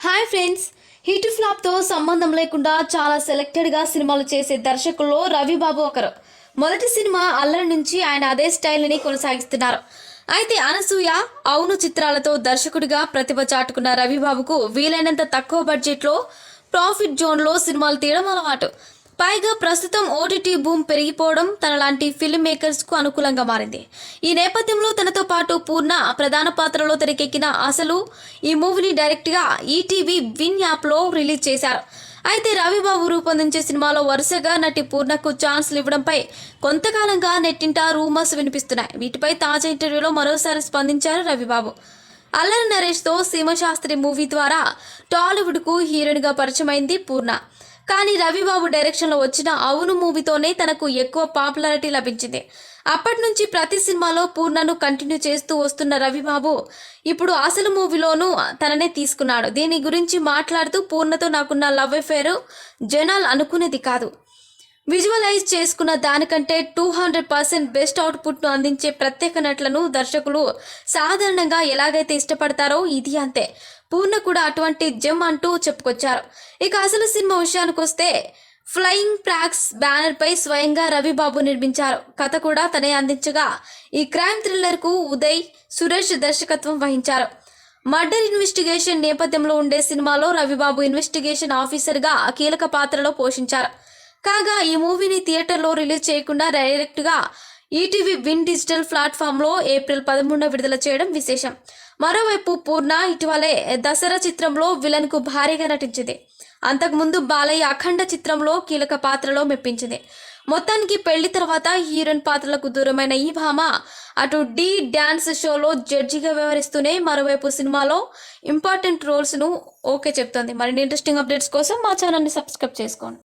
Hi friends, hit ఫ్లాప్తో సంబంధం లేకుండా చాలా సెలెక్టెడ్గా సినిమాలు చేసే దర్శకుల్లో రవిబాబు ఒకరు. మొదటి సినిమా అల్లరి నుంచి ఆయన అదే స్టైల్ని కొనసాగిస్తున్నారు. అయితే అనసూయ, అవును చిత్రాలతో దర్శకుడిగా ప్రతిభ చాటుకున్న రవిబాబుకు వీలైనంత తక్కువ బడ్జెట్లో ప్రాఫిట్ జోన్లో సినిమాలు తీయడం అలవాటు. పైగా ప్రస్తుతం ఓటీటీ బూమ్ పెరిగిపోవడం తనలాంటి ఫిల్మ్ మేకర్స్కు అనుకూలంగా మారింది. ఈ నేపథ్యంలో తనతో పాటు పూర్ణ ప్రధాన పాత్రలో తెరకెక్కిన అసలు ఈ మూవీని డైరెక్ట్గా ఈటీవీ విన్ యాప్లో రిలీజ్ చేశారు. అయితే రవిబాబు రూపొందించే సినిమాలో వరుసగా నటి పూర్ణకు ఛాన్స్లు ఇవ్వడంపై కొంతకాలంగా నెట్టింట రూమర్స్ వినిపిస్తున్నాయి. వీటిపై తాజా ఇంటర్వ్యూలో మరోసారి స్పందించారు రవిబాబు. అల్లరి నరేష్తో సీమశాస్త్రి మూవీ ద్వారా టాలీవుడ్కు హీరోయిన్గా పరిచయమైంది పూర్ణ. కానీ రవిబాబు డైరెక్షన్లో వచ్చిన అవును మూవీతోనే తనకు ఎక్కువ పాపులారిటీ లభించింది. అప్పటి నుంచి ప్రతి సినిమాలో పూర్ణను కంటిన్యూ చేస్తూ వస్తున్న రవిబాబు ఇప్పుడు అసలు మూవీలోనూ తననే తీసుకున్నాడు. దీని గురించి మాట్లాడుతూ పూర్ణతో నాకున్న లవ్ అఫేర్ జనాలు అనుకునేది కాదు. విజువలైజ్ చేసుకున్న దానికంటే 200% బెస్ట్ అవుట్పుట్ను అందించే ప్రత్యేక నటులను దర్శకులు సాధారణంగా ఎలాగైతే ఇష్టపడతారో ఇది అంతే. పూర్ణ కూడా అటువంటి జెమ్ అంటూ చెప్పుకొచ్చారు. ఇక అసలు సినిమా విషయానికి వస్తే ఫ్లయింగ్ ప్రాక్స్ బ్యానర్పై స్వయంగా రవిబాబు నిర్మించారు. కథ కూడా తనే అందించగా ఈ క్రైమ్ థ్రిల్లర్కు ఉదయ్ సురేష్ దర్శకత్వం వహించారు. మర్డర్ ఇన్వెస్టిగేషన్ నేపథ్యంలో ఉండే సినిమాలో రవిబాబు ఇన్వెస్టిగేషన్ ఆఫీసర్గా కీలక పాత్రలో పోషించారు. కాగా ఈ మూవీని థియేటర్లో రిలీజ్ చేయకుండా డైరెక్ట్గా ఈటీవీ విన్ డిజిటల్ ప్లాట్ఫామ్లో ఏప్రిల్ 13న విడుదల చేయడం విశేషం. మరోవైపు పూర్ణ ఇటీవలే దసరా చిత్రంలో విలన్కు భారీగా నటించింది. అంతకుముందు బాలయ్య అఖండ చిత్రంలో కీలక పాత్రలో మెప్పించింది. మొత్తానికి పెళ్లి తర్వాత హీరోయిన్ పాత్రలకు దూరమైన ఈ భామ అటు డి డ్యాన్స్ షోలో జడ్జిగా వ్యవహరిస్తూనే మరోవైపు సినిమాలో ఇంపార్టెంట్ రోల్స్ను ఓకే చెప్తోంది. మరిన్ని ఇంట్రెస్టింగ్ అప్డేట్స్ కోసం మా ఛానల్ని సబ్స్క్రైబ్ చేసుకోండి.